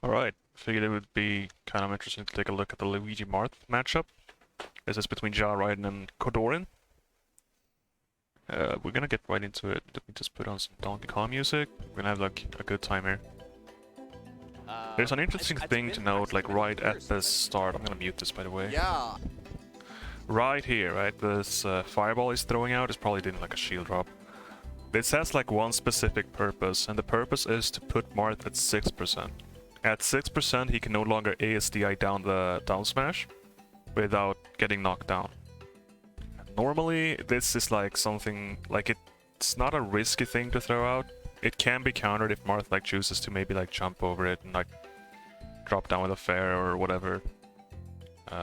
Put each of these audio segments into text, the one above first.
Alright, figured it would be kind of interesting to take a look at the Luigi Marth matchup. This is between Ridin and Kodorin. We're gonna get right into it. Let me just put on some Donkey Kong music. We're gonna have like a good time here. There's an interesting thing to note, like right at the start. I'm gonna mute this, by the way. Yeah. Right here, right? This fireball he's throwing out is probably doing like a shield drop. This has like one specific purpose, and the purpose is to put Marth at 6%. At 6%, he can no longer ASDI down the down smash without getting knocked down. Normally, this is like something like it's not a risky thing to throw out. It can be countered if Marth like chooses to maybe like jump over it and like drop down with a fair or whatever.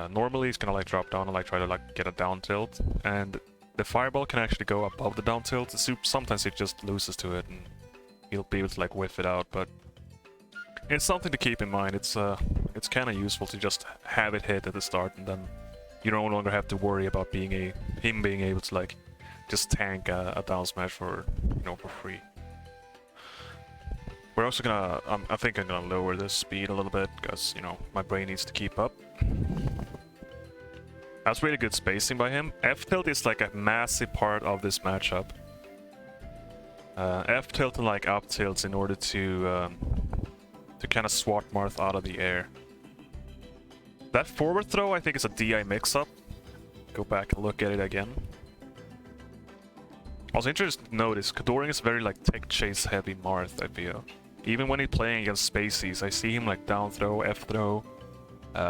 Normally, he's gonna like drop down and like try to like get a down tilt, and the fireball can actually go above the down tilt. Sometimes he just loses to it and he'll be able to like whiff it out, but it's something to keep in mind. It's kind of useful to just have it hit at the start, and then you no longer have to worry about him being able to like just tank a down smash for for free. We're also gonna I think I'm gonna lower the speed a little bit because my brain needs to keep up. That's really good spacing by him. F tilt is like a massive part of this matchup. F tilt and like up tilts in order to kind of swat Marth out of the air. That forward throw I think is a DI mix-up. Go back and look at it again. I was interested to notice Kodorin is very like tech chase heavy Marth, I feel. Even when he's playing against Spaceys, I see him like down throw, F throw.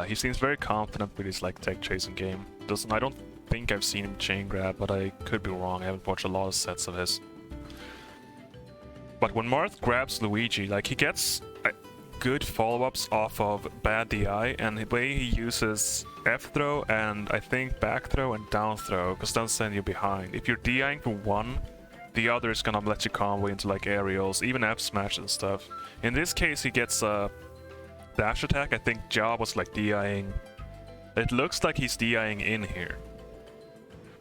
He seems very confident with his like tech chasing game. I don't think I've seen him chain grab, but I could be wrong. I haven't watched a lot of sets of his. But when Marth grabs Luigi, like he gets good follow-ups off of bad DI, and the way he uses F throw and I think back throw and down throw, because then send you behind. If you're DIing for one, the other is gonna let you combo into like aerials, even F smash and stuff. In this case, he gets a dash attack. I think Ja was like DIing. It looks like he's DIing in here,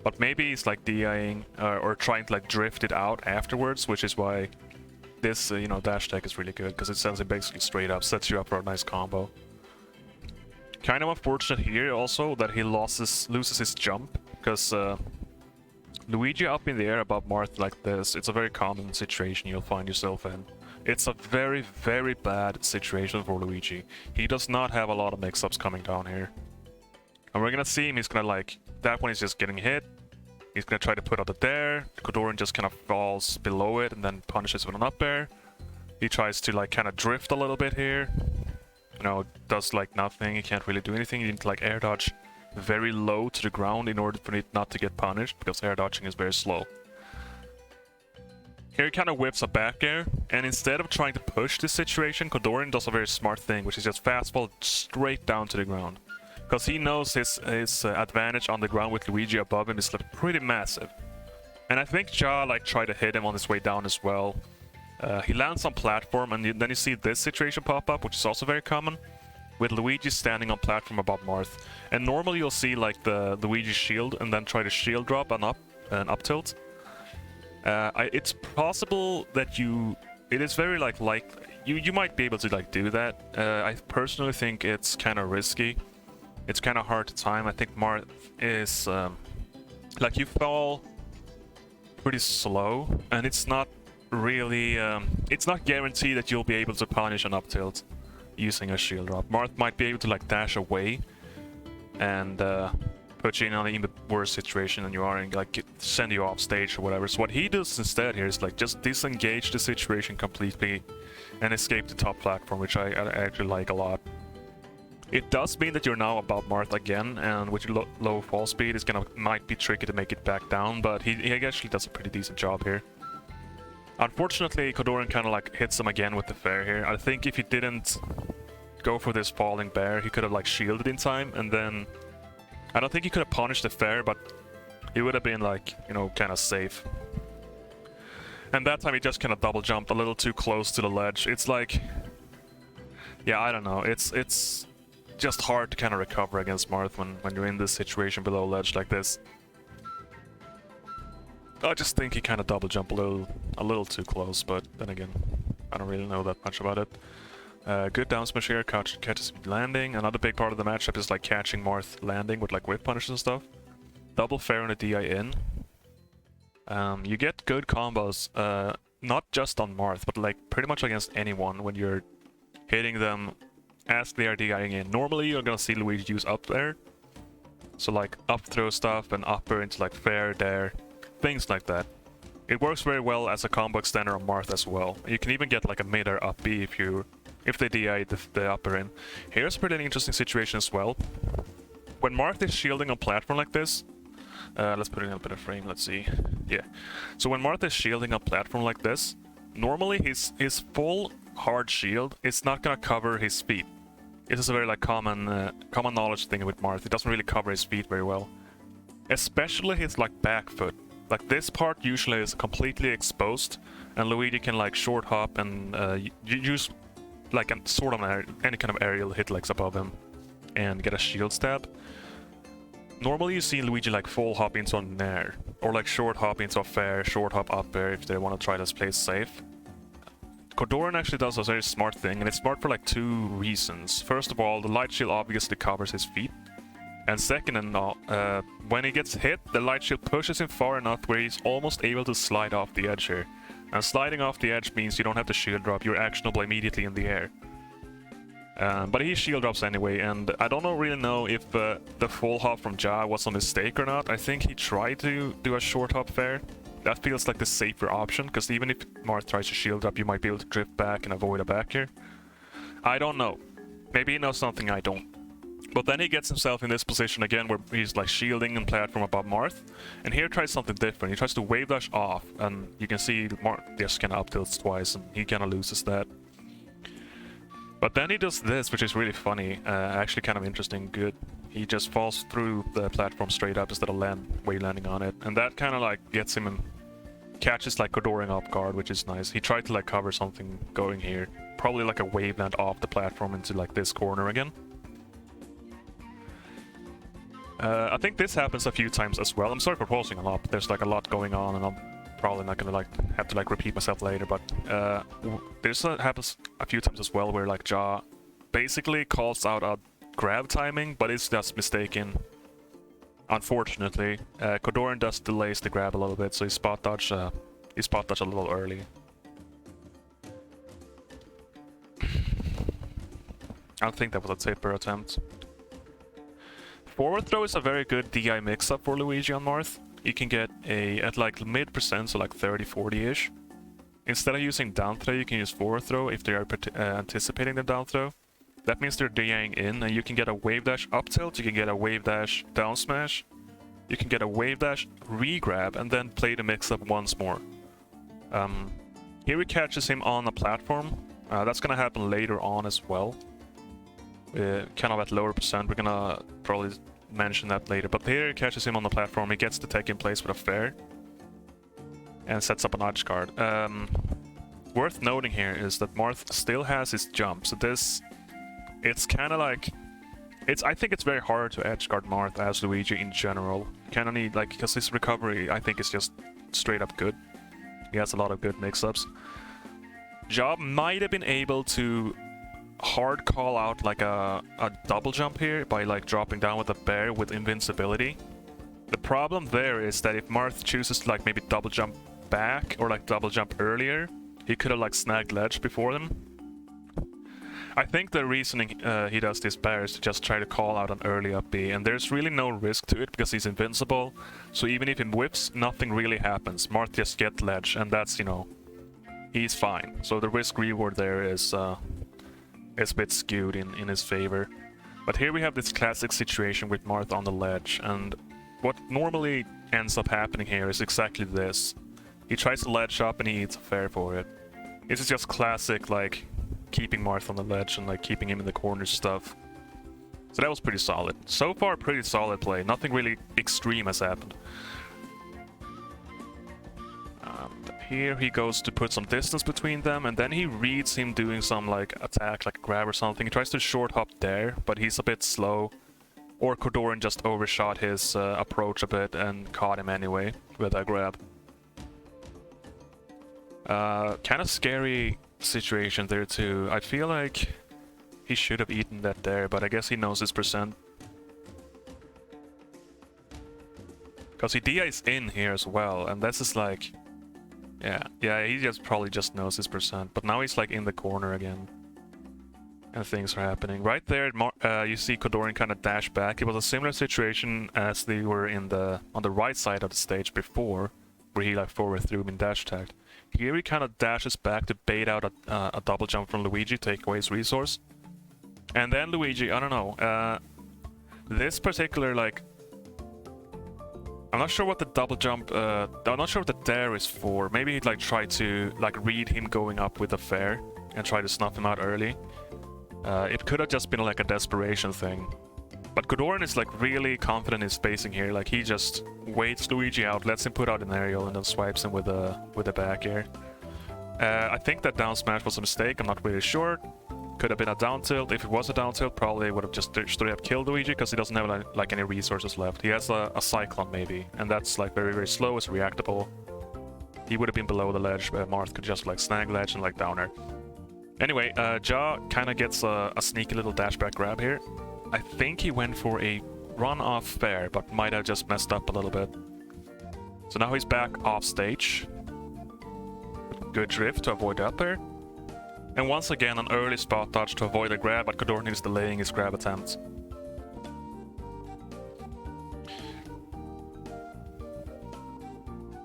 but maybe he's like DIing or trying to like drift it out afterwards, which is why this dash attack is really good, because it sends it basically straight up, sets you up for a nice combo. Kind of unfortunate here also that he loses his jump, because Luigi up in the air above Marth like this, it's a very common situation you'll find yourself in. It's a very, very bad situation for Luigi. He does not have a lot of mix-ups coming down here. And we're gonna see him, he's gonna like, that one is just getting hit. He's gonna try to put out the dare. Kodorin just kind of falls below it and then punishes with an up air. He tries to like kind of drift a little bit here. Does like nothing. He can't really do anything. You need to like air dodge very low to the ground in order for it not to get punished, because air dodging is very slow. Here he kind of whips a back air, and instead of trying to push this situation, Kodorin does a very smart thing, which is just fastball straight down to the ground. Because he knows his advantage on the ground with Luigi above him is like pretty massive. And I think Ja like tried to hit him on his way down as well. He lands on platform, and then you see this situation pop up, which is also very common, with Luigi standing on platform above Marth. And normally you'll see like the Luigi shield and then try to shield drop and up tilt. It's possible that it is very you might be able to like do that. I personally think it's kind of risky. It's kind of hard to time. I think Marth is like, you fall pretty slow, and it's not really it's not guaranteed that you'll be able to punish an up tilt using a shield drop. Marth might be able to like dash away and put you in an even worse situation than you are, and like send you off stage or whatever. So what he does instead here is like just disengage the situation completely and escape the top platform, which I actually like a lot. It does mean that you're now above Marth again, and with your low fall speed, it's might be tricky to make it back down, but he actually does a pretty decent job here. Unfortunately, Kodorin kind of like hits him again with the fair here. I think if he didn't go for this falling bear, he could have like shielded in time, and then I don't think he could have punished the fair, but it would have been like, kind of safe. And that time he just kind of double jumped a little too close to the ledge. It's like, yeah, I don't know. It's just hard to kind of recover against Marth when you're in this situation below ledge like this. I just think he kind of double jumped a little too close, but then again, I don't really know that much about it. Good down smash here, catches landing. Another big part of the matchup is like catching Marth landing with like whip punishes and stuff. Double fair on the DI in. You get good combos, not just on Marth, but like pretty much against anyone when you're hitting them as they are DIing in. Normally you're gonna see Luigi use up there. So like up throw stuff and upper into like fair, dare, things like that. It works very well as a combo extender on Marth as well. You can even get like a mid-air up B if they DI the upper in. Here's a pretty interesting situation as well. When Marth is shielding on platform like this, let's put it in a better frame, let's see. Yeah. So when Marth is shielding a platform like this, normally his full hard shield is not gonna cover his feet. This is a very like common knowledge thing with Marth. It doesn't really cover his feet very well. Especially his like back foot. Like this part usually is completely exposed, and Luigi can like short hop and use like a sort of any kind of aerial hit legs above him and get a shield stab. Normally you see Luigi like full hop into a nair, or like short hop into a fair, short hop up air if they want to try to play safe. Kodorin actually does a very smart thing, and it's smart for like two reasons. First of all, the light shield obviously covers his feet. And second and all, when he gets hit, the light shield pushes him far enough where he's almost able to slide off the edge here. And sliding off the edge means you don't have to shield drop, you're actionable immediately in the air. But he shield drops anyway, and I don't really know if the full hop from Ja was a mistake or not. I think he tried to do a short hop fair. That feels like the safer option, because even if Marth tries to shield drop, you might be able to drift back and avoid a back here. I don't know. Maybe he knows something I don't. But then he gets himself in this position again where he's like shielding and platform above Marth. And here tries something different. He tries to wave dash off, and you can see Marth just kind of up tilts twice, and he kind of loses that. But then he does this, which is really funny, actually kind of interesting, good. He just falls through the platform straight up instead of wave landing on it. And that kind of like gets him and catches like Kodorin off guard, which is nice. He tried to like cover something going here. Probably like a wave land off the platform into like this corner again. I think this happens a few times as well. I'm sorry for pausing a lot, but there's like a lot going on, and I'm probably not gonna like have to like repeat myself later. But this happens a few times as well, where like Ja basically calls out a grab timing, but it's just mistaken. Unfortunately, Kodorin does delays the grab a little bit, so he spot dodge a little early. I don't think that was a taper attempt. Forward throw is a very good DI mix-up for Luigi on Marth. You can get at like mid percent, so like 30-40-ish. Instead of using down throw, you can use forward throw if they are anticipating the down throw. That means they're DIing in, and you can get a wave dash up tilt, you can get a wave dash down smash, you can get a wave dash re-grab, and then play the mix-up once more. Here he catches him on a platform. That's gonna happen later on as well. Kind of at lower percent, we're gonna probably mention that later, but here he catches him on the platform, he gets the tech in place with a fair and sets up an edge guard. Worth noting here is that Marth still has his jump, so it's kind of like, I think it's very hard to edge guard Marth as Luigi in general. You kind of need, like, because his recovery I think is just straight up good. He has a lot of good mix-ups. Ja might have been able to hard call out like a double jump here by like dropping down with a bear with invincibility. The problem there is that if Marth chooses to like maybe double jump back or like double jump earlier, he could have like snagged ledge before them. I think the reasoning he does this bear is to just try to call out an early up B, and there's really no risk to it because he's invincible, so even if he whips, nothing really happens. Marth just gets ledge, and that's, you know, he's fine. So the risk reward there is a bit skewed in his favor. But here we have this classic situation with Marth on the ledge, and what normally ends up happening here is exactly this. He tries to ledge up and he eats a fair for it. This is just classic, like, keeping Marth on the ledge and like keeping him in the corner stuff. So that was pretty solid. So far, pretty solid play. Nothing really extreme has happened. Here he goes to put some distance between them, and then he reads him doing some like attack, like a grab or something. He tries to short hop there, but he's a bit slow. Or Kodorin just overshot his approach a bit and caught him anyway with a grab. Kind of scary situation there too. I feel like He should have eaten that there, but I guess he knows his percent. Because he DIs in here as well, and that's just like... Yeah, he just probably just knows his percent. But now he's like in the corner again. And things are happening. Right there, you see Kodorin kind of dash back. It was a similar situation as they were on the right side of the stage before, where he like forward threw him in dash tagged. Here he kind of dashes back to bait out a double jump from Luigi, take away his resource. And then Luigi, I don't know, this particular like... I'm not sure what the double jump, I'm not sure what the dare is for. Maybe he'd like try to like read him going up with the fair and try to snuff him out early. It could have just been like a desperation thing. But Kodorin is like really confident in spacing here. Like he just waits Luigi out, lets him put out an aerial, and then swipes him with a back air. I think that down smash was a mistake. I'm not really sure. Could have been a down tilt. If it was a down tilt, probably would have just straight up killed Luigi because he doesn't have like any resources left. He has a cyclone maybe, and that's like very very slow. It's reactable. He would have been below the ledge. Marth could just like snag ledge and like down air. Anyway, Ja kind of gets a sneaky little dashback grab here. I think he went for a run-off fair, but might have just messed up a little bit. So now he's back off stage. Good drift to avoid that there. And once again, an early spot dodge to avoid a grab, but Kodorin is delaying his grab attempt.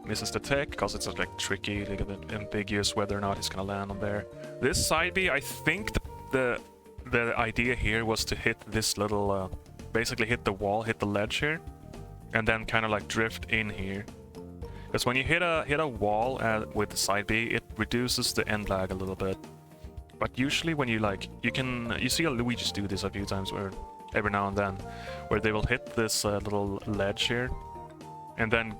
Misses the tech, because it's like tricky, like a bit ambiguous whether or not he's gonna land on there. This side B, I think the idea here was to hit this little, basically hit the wall, hit the ledge here, and then kind of like drift in here. Because when you hit a wall with the side B, it reduces the end lag a little bit. But usually when you like, you see Luigi do this a few times, where every now and then, where they will hit this little ledge here, and then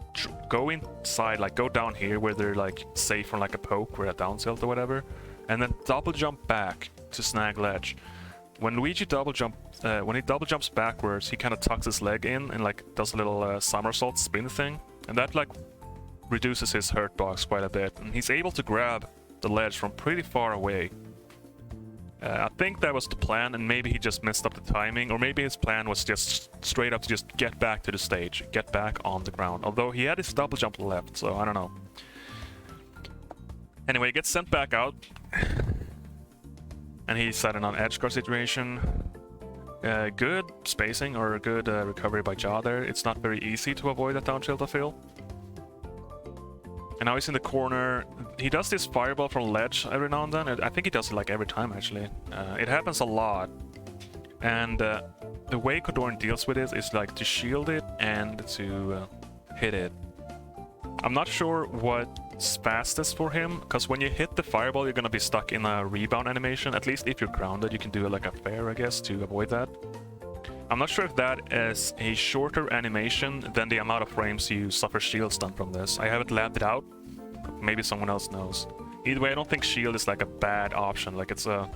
go inside, like go down here where they're like safe from like a poke or a down tilt or whatever, and then double jump back to snag ledge. When Luigi double jumps backwards, he kind of tucks his leg in and like does a little somersault spin thing, and that like reduces his hurt box quite a bit, and he's able to grab the ledge from pretty far away. I think that was the plan, and maybe he just messed up the timing, or maybe his plan was just straight up to just get back to the stage, get back on the ground. Although he had his double jump left, so I don't know. Anyway, he gets sent back out, and he's set in an edge guard situation. Good spacing, or a good recovery by Ja there. It's not very easy to avoid that down tilt, I feel. And now he's in the corner. He does this fireball from ledge every now and then. I think he does it like every time, actually. It happens a lot. And the way Kodorin deals with it is like to shield it and to hit it. I'm not sure what's fastest for him, because when you hit the fireball, you're going to be stuck in a rebound animation. At least if you're grounded, you can do it like a fair, I guess, to avoid that. I'm not sure if that is a shorter animation than the amount of frames you suffer shield stun from this. I haven't labbed it out. Maybe someone else knows. Either way, I don't think shield is like a bad option. Like it's a...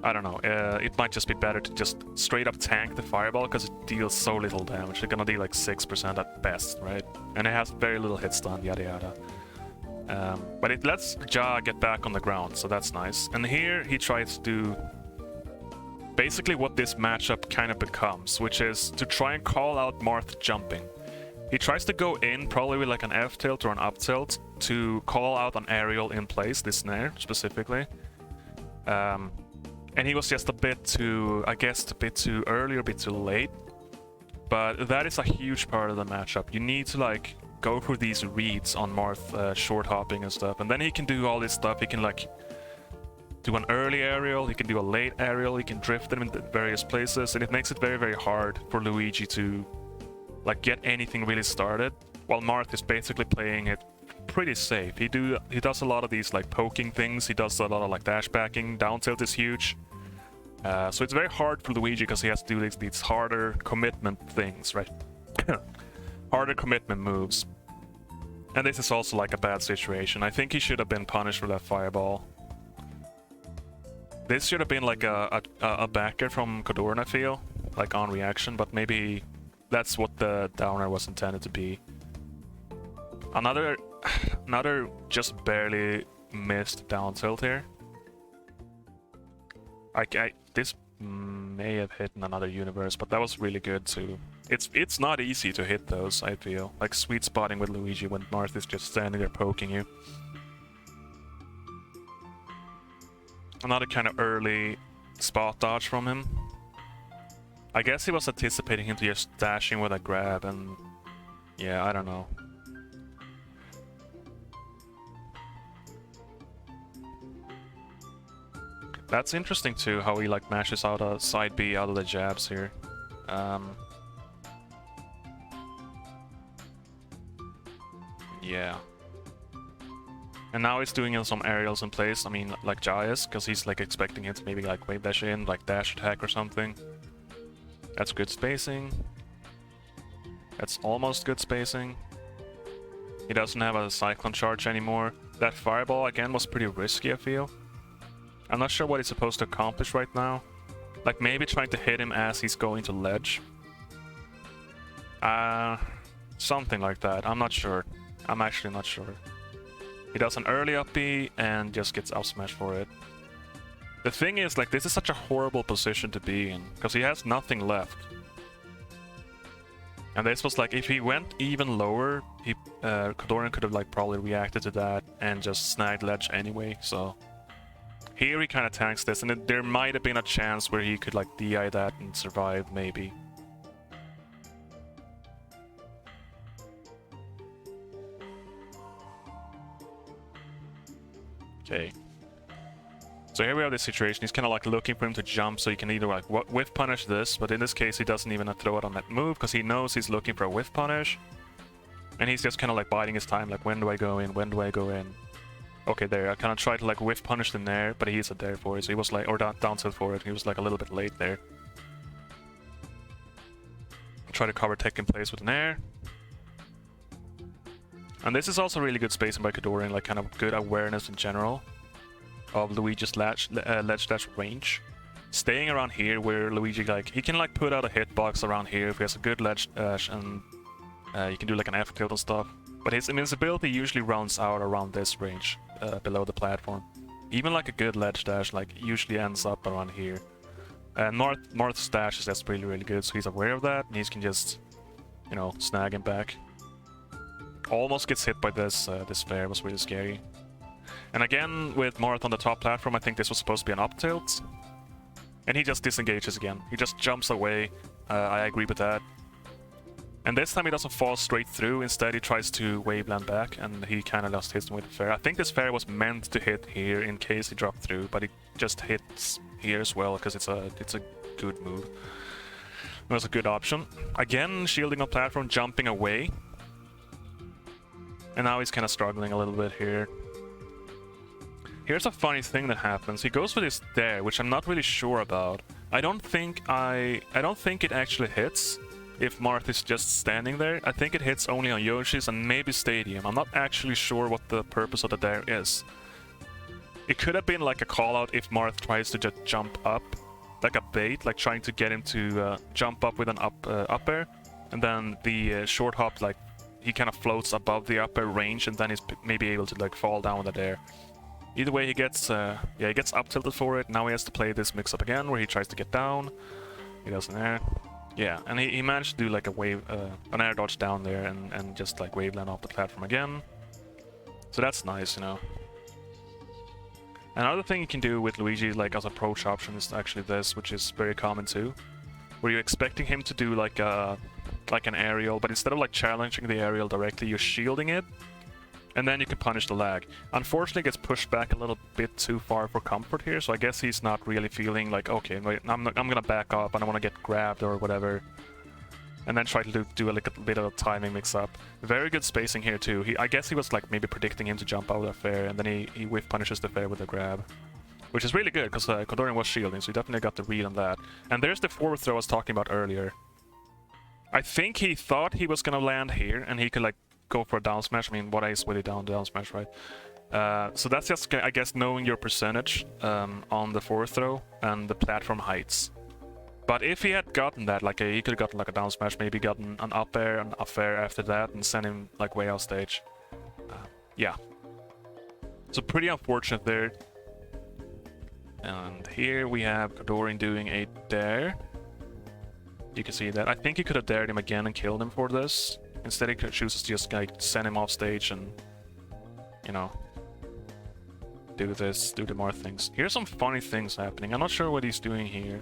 I don't know. It might just be better to just straight up tank the fireball, because it deals so little damage. It's gonna deal like 6% at best, right? And it has very little hit stun, yada yada. But it lets Ja get back on the ground, so that's nice. And here he tries to do basically what this matchup kind of becomes, which is to try and call out Marth jumping. He tries to go in, probably with like an F tilt or an up tilt, to call out an aerial in place, this snare specifically. And he was just a bit too, I guess, a bit too early or a bit too late. But that is a huge part of the matchup. You need to like go for these reads on Marth, short hopping and stuff, and then he can do all this stuff. He can like do an early aerial, he can do a late aerial, he can drift them in various places, and it makes it very, very hard for Luigi to like get anything really started, while Marth is basically playing it pretty safe. He does a lot of these like poking things, he does a lot of like dash backing, down tilt is huge. So it's very hard for Luigi because he has to do these harder commitment things, right? Harder commitment moves. And this is also like a bad situation. I think he should have been punished for that fireball. This should have been like a backer from Kodorin, I feel, like on reaction, but maybe that's what the downer was intended to be. Another just barely missed down tilt here. This may have hit in another universe, but that was really good too. It's not easy to hit those, I feel. Like sweet spotting with Luigi when Marth is just standing there poking you. Another kind of early spot dodge from him. I guess he was anticipating him to just dashing with a grab, and yeah, I don't know. That's interesting too, how he like mashes out a side B out of the jabs here. Yeah. And now he's doing some aerials in place, I mean like Jaius, because he's like expecting him to maybe like wave dash in, like dash attack or something. That's good spacing. That's almost good spacing. He doesn't have a Cyclone charge anymore. That fireball again was pretty risky, I feel. I'm not sure what he's supposed to accomplish right now. Like maybe trying to hit him as he's going to ledge. Something like that. I'm not sure. I'm actually not sure. He does an early up B and just gets up smash for it. The thing is, like, this is such a horrible position to be in, because he has nothing left. And this was like, if he went even lower, Kodorin could have like probably reacted to that and just snagged ledge anyway, so... Here he kind of tanks this, and there might have been a chance where he could like DI that and survive, maybe. Okay. So here we have this situation. He's kind of like looking for him to jump, so he can either like whiff punish this, but in this case he doesn't even throw it on that move because he knows he's looking for a whiff punish. And he's just kind of like biding his time, like when do I go in, when do I go in? Okay, there, I kind of tried to like whiff punish the nair, but he's there for it, so he was like, or down tilt for it, he was like a little bit late there. Try to cover tech in place with an air. And this is also really good spacing by Kodorin, like kind of good awareness in general of Luigi's ledge dash range. Staying around here where Luigi like, he can like put out a hitbox around here if he has a good ledge dash, and you can do like an F tilt and stuff. But his invincibility usually rounds out around this range, below the platform. Even like a good ledge dash like usually ends up around here. And Marth's dash is that's really good, so he's aware of that, and he can just, you know, snag him back. Almost gets hit by this, this flare, was really scary. And again, with Marth on the top platform, I think this was supposed to be an up tilt. And he just disengages again. He just jumps away. I agree with that. And this time he doesn't fall straight through, instead he tries to waveland back, and he kind of just hits him with the fair. I think this fair was meant to hit here in case he dropped through, but it just hits here as well, because it's a good move. It was a good option. Again, shielding on platform, jumping away. And now he's kind of struggling a little bit here. Here's a funny thing that happens. He goes for this dare, which I'm not really sure about. I don't think it actually hits if Marth is just standing there. I think it hits only on Yoshi's and maybe Stadium. I'm not actually sure what the purpose of the dare is. It could have been like a call out if Marth tries to just jump up, like a bait, like trying to get him to jump up with an up air, and then the short hop, like he kind of floats above the upper range, and then he's maybe able to like fall down with that air. Either way, he gets he gets up tilted for it. Now he has to play this mix up again, where he tries to get down. He does an air. Yeah, and he managed to do like a wave, an air dodge down there, and just like waveland off the platform again. So that's nice, you know. Another thing you can do with Luigi, like as approach option, is actually this, which is very common too, where you're expecting him to do like an aerial, but instead of like challenging the aerial directly, you're shielding it, and then you can punish the lag. Unfortunately, it gets pushed back a little bit too far for comfort here, so I guess he's not really feeling like, okay, I'm gonna back up, I don't want to get grabbed or whatever, and then try to do a little bit of a timing mix-up. Very good spacing here too. I guess he was like maybe predicting him to jump out of the fair, and then he whiff punishes the fair with a grab, which is really good because Kodorin was shielding, so he definitely got the read on that. And there's the forward throw I was talking about earlier. I think he thought he was gonna land here, and he could like go for a down smash. I mean, what is with a down smash, right? So that's just, I guess, knowing your percentage on the forward throw and the platform heights. But if he had gotten that, like he could have gotten like a down smash, maybe gotten an up air and up air after that, and send him like way off stage. Yeah. So pretty unfortunate there. And here we have Kodorin doing a dare. You can see that. I think he could have dared him again and killed him for this. Instead, he chooses to just like send him off stage and, you know, do this, do the more things. Here's some funny things happening. I'm not sure what he's doing here.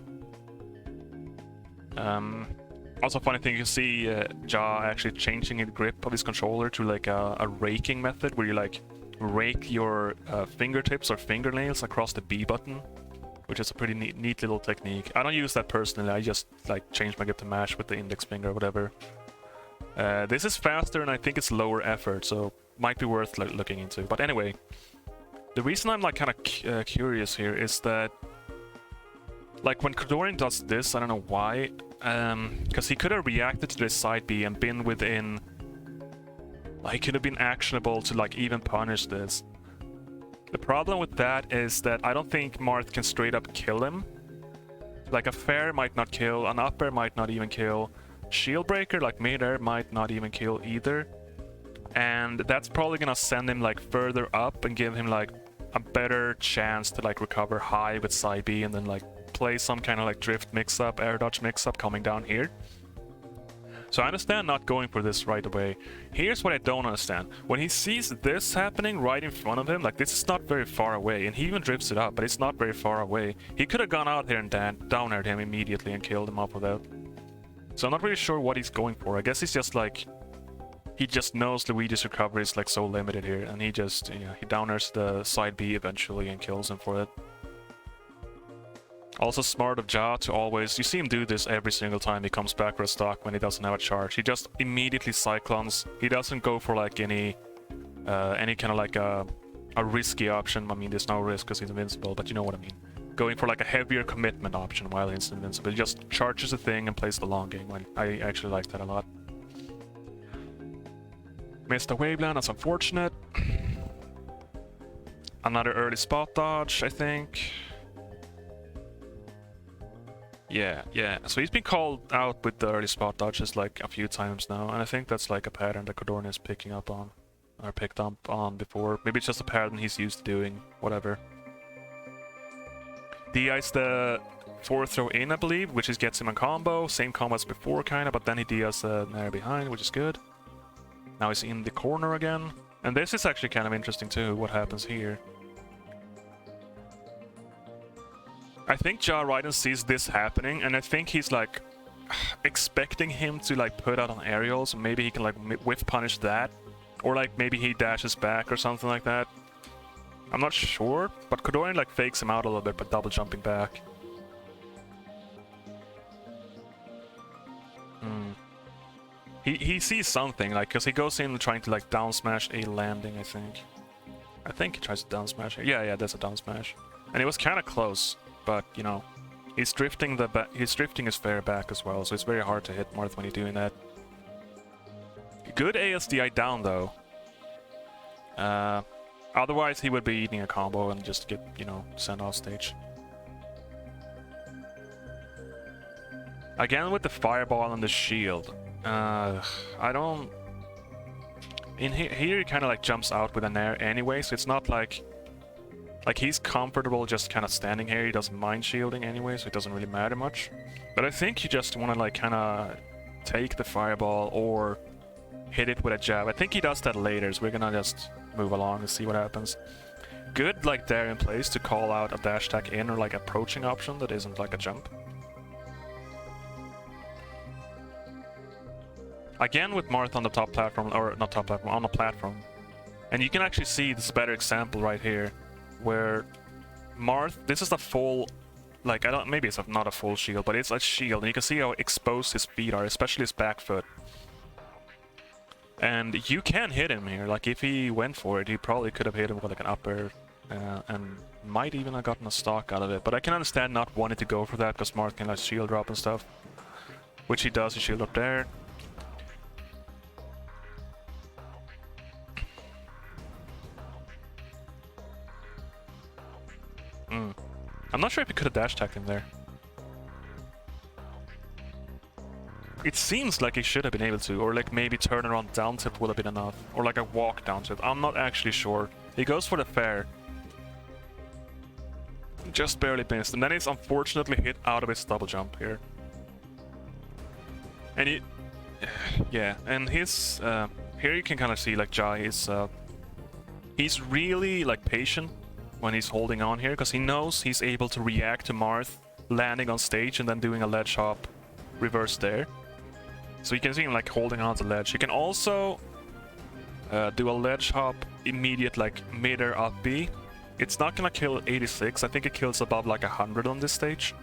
Also, funny thing, you can see Ja actually changing the grip of his controller to like a raking method, where you like rake your fingertips or fingernails across the B button, which is a pretty neat little technique. I don't use that personally. I just like change my grip to match with the index finger or whatever. This is faster and I think it's lower effort, so might be worth looking into. But anyway, the reason I'm like kind of curious here is that, like, when Kodorin does this, I don't know why, because he could have reacted to this side B and been within, like, could have been actionable to like even punish this. The problem with that is that I don't think Marth can straight up kill him. Like, a fair might not kill, an upper might not even kill, shield breaker like mid-air might not even kill either. And that's probably gonna send him like further up and give him like a better chance to like recover high with side B and then like play some kind of like drift mix-up, air dodge mix-up coming down here. So I understand not going for this right away. Here's what I don't understand. When he sees this happening right in front of him, like, this is not very far away, and he even drifts it up, but it's not very far away. He could have gone out here and down-aired him immediately and killed him off without. So I'm not really sure what he's going for. I guess he's just like, he just knows Luigi's recovery is like so limited here, and he just, you know, he down-airs the side B eventually and kills him for it. Also smart of Ja to always, you see him do this every single time he comes back for a stock when he doesn't have a charge. He just immediately cyclones. He doesn't go for like any kind of like a risky option. I mean, there's no risk because he's invincible, but you know what I mean. Going for like a heavier commitment option while he's invincible. He just charges the thing and plays the long game. I actually like that a lot. Missed a waveland, that's unfortunate. Another early spot dodge, I think. Yeah. So he's been called out with the early spot dodges like a few times now, and I think that's like a pattern that Kodorin is picking up on, or picked up on before. Maybe it's just a pattern he's used to doing, whatever. DI's the forward throw in, I believe, which is gets him a combo. Same combo as before, kinda, but then he DI's an air behind, which is good. Now he's in the corner again. And this is actually kind of interesting too, what happens here. I think Ja Ridin sees this happening, and I think he's like expecting him to like put out on aerials. Maybe he can like whiff punish that, or like maybe he dashes back or something like that. I'm not sure, but Kodorin like fakes him out a little bit by double jumping back. He sees something, like, because he goes in trying to like down smash a landing, I think. I think he tries to down smash it. Yeah, that's a down smash. And it was kind of close. But, you know, he's drifting his fair back as well, so it's very hard to hit Marth when he's doing that. Good ASDI down, though. Otherwise, he would be eating a combo and just get, you know, sent off stage. Again with the fireball and the shield. I don't... Here he kind of like jumps out with an air anyway, so it's not like... Like, he's comfortable just kind of standing here. He doesn't mind shielding anyway, so it doesn't really matter much. But I think you just want to, like, kind of take the fireball or hit it with a jab. I think he does that later, so we're gonna just move along and see what happens. Good, like, there in place to call out a dash attack in or, like, approaching option that isn't, like, a jump. Again with Marth on the top platform, or not top platform, on the platform. And you can actually see this better example right here. Where Marth, this is a full, like, maybe it's not a full shield, but it's a shield, and you can see how exposed his feet are, especially his back foot. And you can hit him here, like, if he went for it, he probably could have hit him with, like, an upper, and might even have gotten a stock out of it. But I can understand not wanting to go for that, because Marth can, like, shield drop and stuff. Which he does, he shield up there. I'm not sure if he could have dash attacked him there. It seems like he should have been able to, or like maybe turn around down tip would have been enough, or like a walk down tip. I'm not actually sure. He goes for the fair. Just barely missed, and then he's unfortunately hit out of his double jump here. And he... Yeah, and his... here you can kind of see, like, Jai is... he's really, like, patient when he's holding on here, because he knows he's able to react to Marth landing on stage and then doing a ledge hop reverse there. So you can see him, like, holding on to the ledge. He can also do a ledge hop immediate, like, mid-air up B. It's not gonna kill 86. I think it kills above, like, 100 on this stage.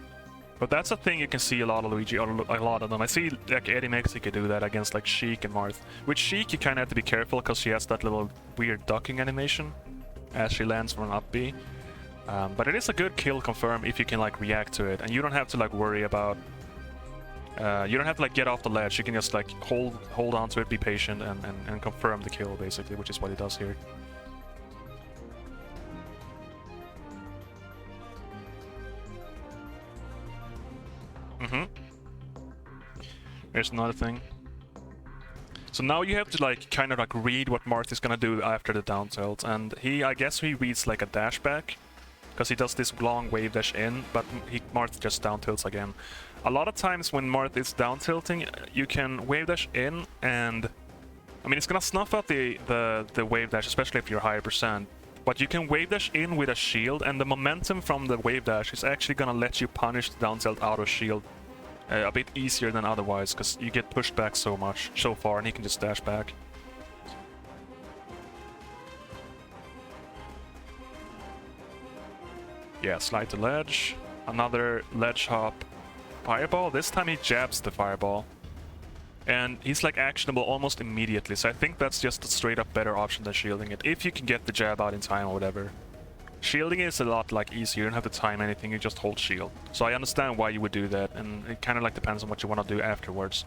But that's a thing you can see a lot of Luigi, or a lot of them. I see, like, Eddie Mexico do that against, like, Sheik and Marth. With Sheik, you kind of have to be careful, because she has that little weird ducking animation as she lands from an up B. But it is a good kill confirm if you can, like, react to it. And you don't have to, like, worry about... you don't have to, like, get off the ledge. You can just, like, hold on to it, be patient, and confirm the kill, basically, which is what he does here. There's another thing. So now you have to, like, kind of, like, read what Marth is gonna do after the down tilt, and I guess he reads, like, a dash back, because he does this long wave dash in, but Marth just down tilts again. A lot of times when Marth is down tilting, you can wave dash in, and I mean, it's gonna snuff out the wave dash, especially if you're higher percent. But you can wave dash in with a shield, and the momentum from the wave dash is actually gonna let you punish the down tilt out of shield a bit easier than otherwise, because you get pushed back so far, and he can just dash back. Yeah, slide to ledge. Another ledge hop. Fireball. This time he jabs the fireball. And he's, like, actionable almost immediately, so I think that's just a straight up better option than shielding it, if you can get the jab out in time or whatever. Shielding is a lot, like, easier. You don't have to time anything, you just hold shield. So I understand why you would do that, and it kind of, like, depends on what you want to do afterwards.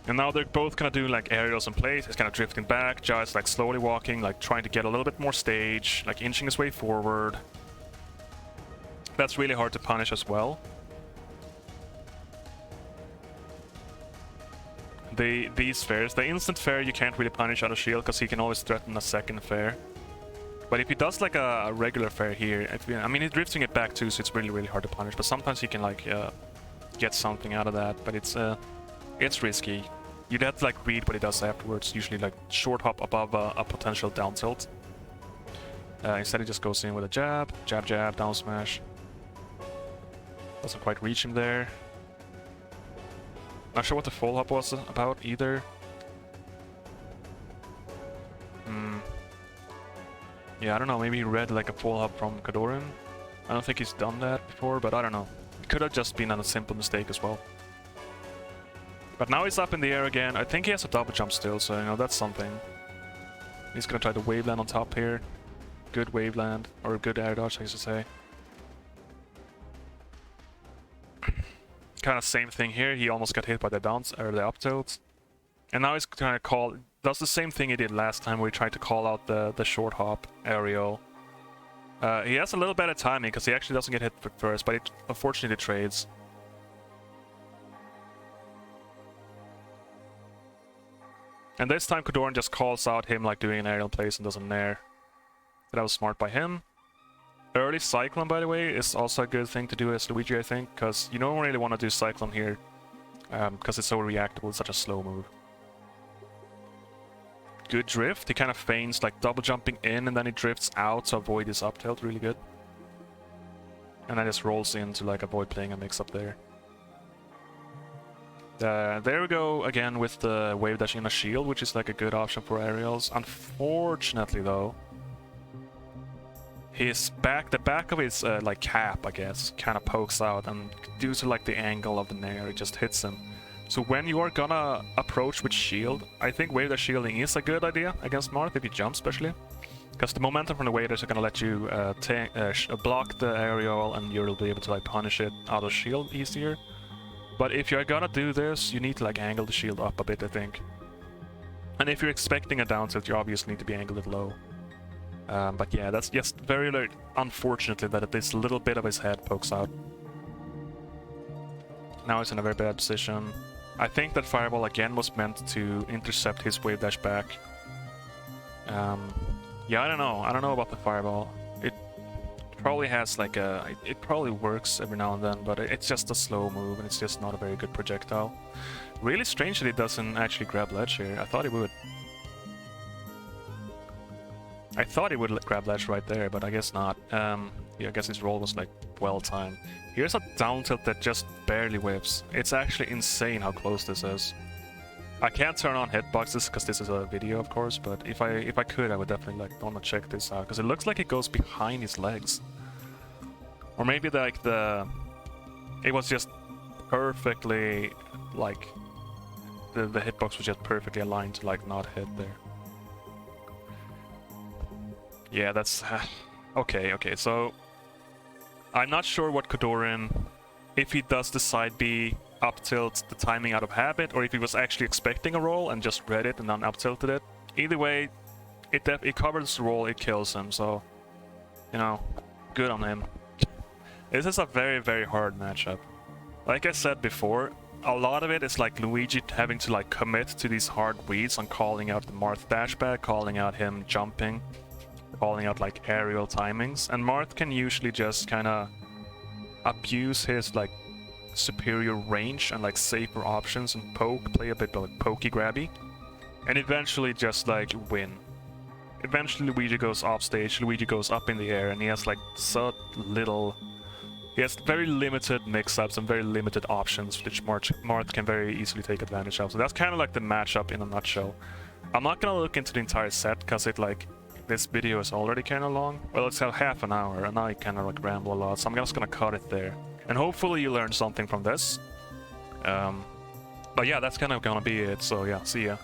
And now they're both gonna do, like, aerials in place. He's kind of drifting back. Jai's, like, slowly walking, like, trying to get a little bit more stage, like, inching his way forward. That's really hard to punish as well. These fairs, the instant fair you can't really punish out of shield, because he can always threaten a second fair. But if he does, like, a regular fair here, I mean, he's drifting it back too, so it's really, really hard to punish. But sometimes he can, like, get something out of that. But it's risky. You'd have to, like, read what he does afterwards. Usually, like, short hop above a potential down tilt. Instead, he just goes in with a jab, jab, jab, down smash. Doesn't quite reach him there. Not sure what the full hop was about either. Yeah, I don't know, maybe he read, like, a full hop from Kodorin. I don't think he's done that before, but I don't know. It could have just been a simple mistake as well. But now he's up in the air again. I think he has a double jump still, so, you know, that's something. He's gonna try to wave land on top here. Good wave land, or good air dodge, I should say. Kind of same thing here. He almost got hit by the downs or the up tilts. And now he's trying to call... Does the same thing he did last time, where he tried to call out the short hop aerial. He has a little better timing, because he actually doesn't get hit first, but it unfortunately trades. And this time Kodorin just calls out him, like, doing an aerial place and doesn't nair. That was smart by him. Early Cyclone, by the way, is also a good thing to do as Luigi, I think, because you don't really want to do Cyclone here, because it's so reactable, it's such a slow move. Good drift. He kind of feigns, like, double jumping in, and then he drifts out to avoid his up tilt. Really good. And then just rolls in to, like, avoid playing a mix-up there. There we go again with the wave dash in a shield, which is, like, a good option for aerials. Unfortunately, though, his back, the back of his, like, cap, I guess, kind of pokes out, and due to, like, the angle of the nair, it just hits him. So when you are gonna approach with shield, I think wave dash shielding is a good idea against Marth, if you jump especially. Because the momentum from the wave dash is gonna let you block the aerial, and you'll be able to, like, punish it out of shield easier. But if you're gonna do this, you need to, like, angle the shield up a bit, I think. And if you're expecting a down tilt, you obviously need to be angled it low. But yeah, that's just very, like, unfortunately that this little bit of his head pokes out. Now he's in a very bad position. I think that fireball again was meant to intercept his wave dash back. Yeah, I don't know. I don't know about the fireball. It probably has like a... It probably works every now and then, but it's just a slow move and it's just not a very good projectile. Really strange that it doesn't actually grab ledge here. I thought it would. I thought it would grab ledge right there, but I guess not. Yeah, I guess his roll was like well timed. Here's a down tilt that just barely whiffs. It's actually insane how close this is. I can't turn on hitboxes because this is a video, of course, but if I could, I would definitely like want to check this out because it looks like it goes behind his legs, or maybe like it was just perfectly like the hitbox was just perfectly aligned to like not hit there. Yeah, that's okay. So I'm not sure what Kodorin, if he does the side B up tilt the timing out of habit, or if he was actually expecting a roll and just read it and then up tilted it. Either way, it covers the roll, it kills him, so, you know, good on him. This is a very, very hard matchup. Like I said before, a lot of it is like Luigi having to like commit to these hard reads on calling out the Marth dashback, calling out him jumping, calling out like aerial timings, and Marth can usually just kind of abuse his like superior range and like safer options and play a bit like pokey grabby, and eventually just like win. Eventually Luigi goes off stage, Luigi goes up in the air, and he has like so little... He has very limited mix-ups and very limited options, which Marth can very easily take advantage of. So that's kind of like the matchup in a nutshell. I'm not gonna look into the entire set, because it like... This video is already kind of long. Well, it's half an hour, and I kind of like ramble a lot, so I'm just gonna cut it there. And hopefully you learned something from this. But yeah, that's kind of gonna be it, so yeah, see ya.